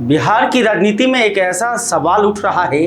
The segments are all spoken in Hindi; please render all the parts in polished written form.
बिहार की राजनीति में एक ऐसा सवाल उठ रहा है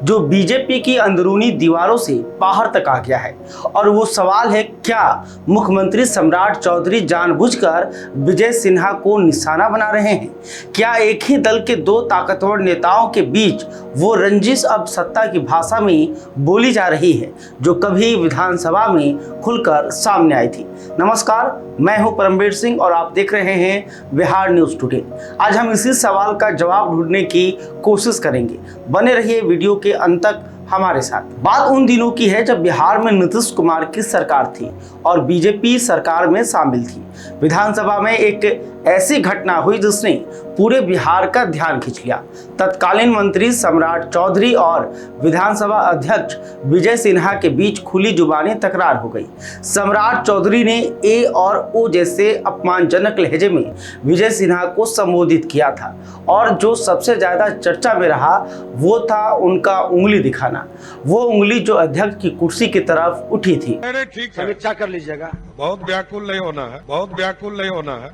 जो बीजेपी की अंदरूनी दीवारों से बाहर तक आ गया है और वो सवाल है, क्या मुख्यमंत्री सम्राट चौधरी जानबूझकर विजय सिन्हा को निशाना बना रहे हैं? क्या एक ही दल के दो ताकतवर नेताओं के बीच वो रंजिश अब सत्ता की भाषा में बोली जा रही है जो कभी विधानसभा में खुलकर सामने आई थी? नमस्कार, मैं हूं परमवीर सिंह और आप देख रहे हैं बिहार न्यूज टुडे। आज हम इसी सवाल का जवाब ढूंढने की कोशिश करेंगे। बने रहिए वीडियो के अंत तक हमारे साथ। बात उन दिनों की है जब बिहार में नीतीश कुमार की सरकार थी और बीजेपी सरकार में शामिल थी। विधानसभा में एक ऐसी घटना हुई जिसने पूरे बिहार का ध्यान खींच लिया। तत्कालीन मंत्री सम्राट चौधरी और विधानसभा अध्यक्ष विजय सिन्हा के बीच खुली जुबानी तकरार हो गई। सम्राट चौधरी ने ए और ओ जैसे अपमानजनक लहजे में विजय सिन्हा को संबोधित किया था और जो सबसे ज्यादा चर्चा में रहा वो था उनका उंगली दिखाना, वो उंगली जो अध्यक्ष की कुर्सी की तरफ उठी थी। अरे ठीक है, समीक्षा कर लीजिएगा। बहुत व्याकुल नहीं होना है, बहुत व्याकुल नहीं होना है,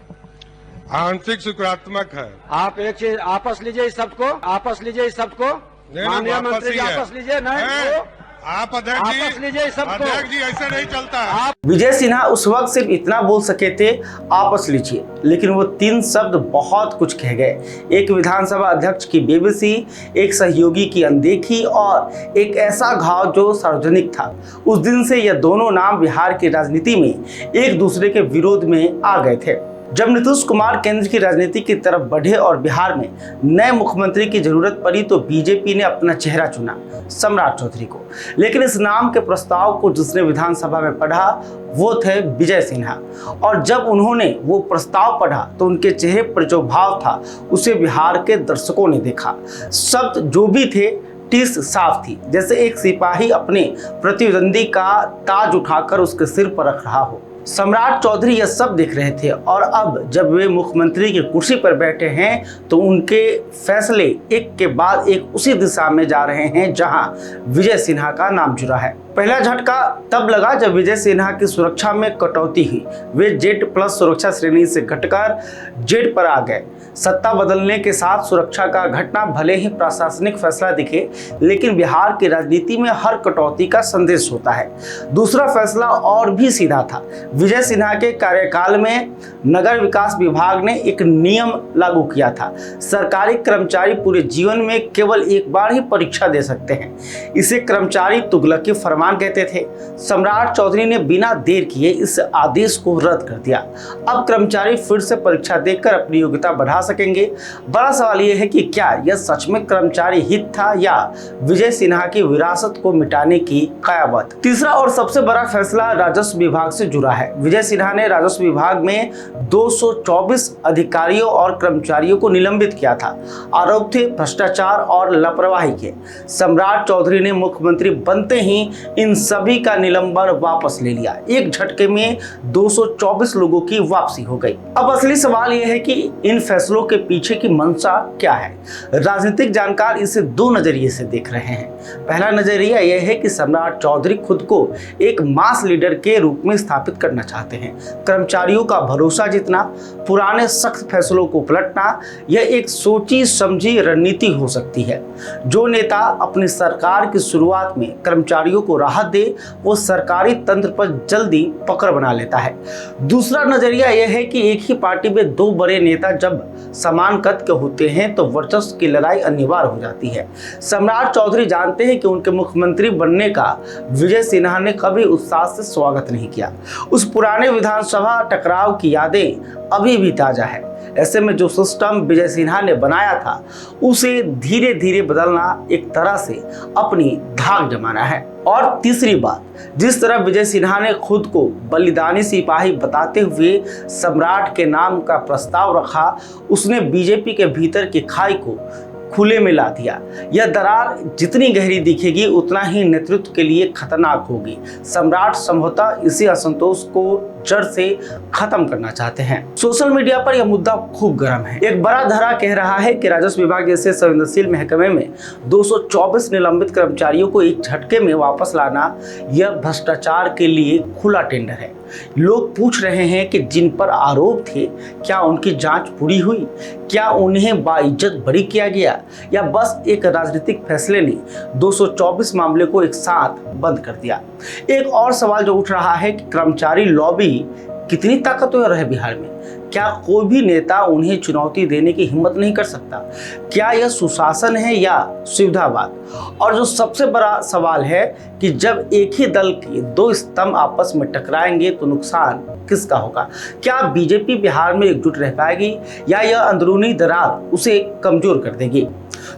आंशिक सकारात्मक है। आप एक चीज आपस लीजिए इस सबको, आपस लीजिए इस सबको। नहीं, माननीय वापस मंत्री ही जी है। आपस लीजिए। नहीं हैं? वो आप अध्यक्ष आपस लीजिए जी, सबको। अध्यक्ष जी ऐसे नहीं चलता है। विजय सिन्हा उस वक्त सिर्फ इतना बोल सके थे, आपस लीजिए, लेकिन वो तीन शब्द बहुत कुछ कह गए। एक विधानसभा अध्यक्ष की बेबसी, एक सहयोगी की अनदेखी और एक ऐसा घाव जो सार्वजनिक था। उस दिन से यह दोनों नाम बिहार की राजनीति में एक दूसरे के विरोध में आ गए थे। जब नीतीश कुमार केंद्र की राजनीति की तरफ बढ़े और बिहार में नए मुख्यमंत्री की जरूरत पड़ी तो बीजेपी ने अपना चेहरा चुना, सम्राट चौधरी को। लेकिन इस नाम के प्रस्ताव को जिसने विधानसभा में पढ़ा वो थे विजय सिन्हा, और जब उन्होंने वो प्रस्ताव पढ़ा तो उनके चेहरे पर जो भाव था उसे बिहार के दर्शकों ने देखा। शब्द जो भी थे, टीस साफ थी, जैसे एक सिपाही अपने प्रतिद्वंदी का ताज उठाकर उसके सिर पर रख रहा हो। सम्राट चौधरी यह सब देख रहे थे और अब जब वे मुख्यमंत्री की कुर्सी पर बैठे हैं तो उनके फैसले एक के बाद एक उसी दिशा में जा रहे हैं जहां विजय सिन्हा का नाम जुड़ा है। पहला झटका तब लगा जब विजय सिन्हा की सुरक्षा में कटौती हुई। वे Z+ सुरक्षा श्रेणी से घटकर Z पर आ गए। सत्ता बदलने के साथ सुरक्षा का घटना भले ही प्रशासनिक फैसला दिखे, लेकिन बिहार की राजनीति में हर कटौती का संदेश होता है। दूसरा फैसला और भी सीधा था। विजय सिन्हा के कार्यकाल में नगर विकास विभाग ने एक नियम लागू किया था। सरकारी कर्मचारी पूरे जीवन में केवल एक बार ही परीक्षा दे सकते हैं। इसे कर्मचारी तुगलकी फरमान कहते थे। सम्राट चौधरी ने बिना देर किए इस आदेश को रद्द कर दिया। अब कर्मचारी फिर से परीक्षा देकर अपनी योग्यता बढ़ा सकेंगे। बड़ा सवाल यह है कि क्या यह सच में कर्मचारी हित था या विजय सिन्हा की विरासत को मिटाने की कयामत? तीसरा और सबसे बड़ा फैसला राजस्व विभाग से जुड़ा है। विजय सिन्हा ने राजस्व विभाग में 224 अधिकारियों और कर्मचारियों को निलंबित किया था। आरोप थे भ्रष्टाचार और लापरवाही के। सम्राट चौधरी ने मुख्यमंत्री बनते ही इन सभी का निलंबन वापस ले लिया। एक झटके में 224 लोगों की वापसी हो गई। अब असली सवाल यह है कि इन फैसलों के पीछे की मंशा क्या है? राजनीतिक जानकार इसे दो नजरिए से देख रहे हैं। पहला नजरिया यह है कि सम्राट चौधरी खुद को एक मास लीडर के रूप में स्थापित करना चाहते हैं। कर्मचारियों का भरोसा जीतना, पुराने सख्त फैसलों को पलटना, यह एक सोची समझी रणनीति हो सकती है। जो नेता अपनी सरकार की शुरुआत में कर्मचारियों को राहत दे वो सरकारी तंत्र पर जल्दी पकड़ बना लेता है। दूसरा नजरिया यह है कि एक ही पार्टी में दो बड़े नेता जब समान कद के होते हैं तो वर्चस्व की लड़ाई अनिवार्य हो जाती है। सम्राट चौधरी जानते हैं कि उनके मुख्यमंत्री बनने का विजय सिन्हा ने कभी उत्साह से स्वागत नहीं किया। उस पुराने विधानसभा टकराव की यादें अभी भी ताजा है। ऐसे में जो सिस्टम विजय सिन्हा ने बनाया था उसे धीरे धीरे बदलना एक तरह से अपनी धाक जमाना है। और तीसरी बात, जिस तरह विजय सिन्हा ने खुद को बलिदानी सिपाही बताते हुए सम्राट के नाम का प्रस्ताव रखा, उसने बीजेपी के भीतर की खाई को खुले में ला दिया। यह दरार जितनी गहरी दिखेगी उतना ही नेतृत्व के लिए खतरनाक होगी। सम्राट संभवतः इसी असंतोष को जड़ से खत्म करना चाहते हैं। सोशल मीडिया पर यह मुद्दा खूब गर्म है। एक बड़ा धड़ा कह रहा है कि राजस्व विभाग जैसे संवेदनशील महकमे में 224 निलंबित कर्मचारियों को एक झटके में वापस लाना यह भ्रष्टाचार के लिए खुला टेंडर है। लोग पूछ रहे हैं कि जिन पर आरोप थे क्या उनकी जांच पूरी हुई, क्या उन्हें बाइज्जत बरी किया गया, या बस एक राजनीतिक फैसले ने 224 मामले को एक साथ बंद कर दिया। एक और सवाल जो उठ रहा है कि कर्मचारी लॉबी कितनी ताकतवर है बिहार में? क्या कोई भी नेता उन्हें चुनौती देने की हिम्मत नहीं कर सकता? क्या यह सुशासन है या सुविधावाद? और जो सबसे बड़ा सवाल है कि जब एक ही दल के दो स्तंभ आपस में टकराएंगे तो नुकसान किसका होगा? क्या बीजेपी बिहार में एकजुट रह पाएगी या यह अंदरूनी दरार उसे कमजोर कर देगी?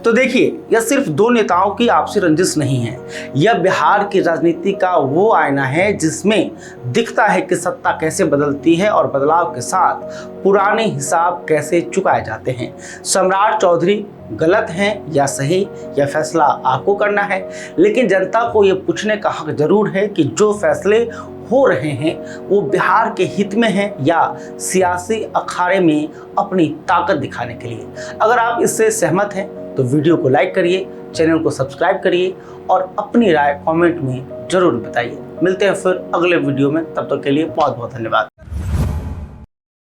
तो देखिए, यह सिर्फ दो नेताओं की आपसी रंजिश नहीं है, यह बिहार की राजनीति का वो आईना है जिसमें दिखता है कि सत्ता कैसे बदलती है और बदलाव के साथ पुराने हिसाब कैसे चुकाए जाते हैं। सम्राट चौधरी गलत हैं या सही, यह फैसला आपको करना है, लेकिन जनता को यह पूछने का हक जरूर है कि जो फैसले हो रहे हैं वो बिहार के हित में हैं या सियासी अखाड़े में अपनी ताकत दिखाने के लिए। अगर आप इससे सहमत हैं तो वीडियो को लाइक करिए, चैनल को सब्सक्राइब करिए और अपनी राय कमेंट में जरूर बताइए। मिलते हैं फिर अगले वीडियो में, तब तक के लिए बहुत बहुत धन्यवाद।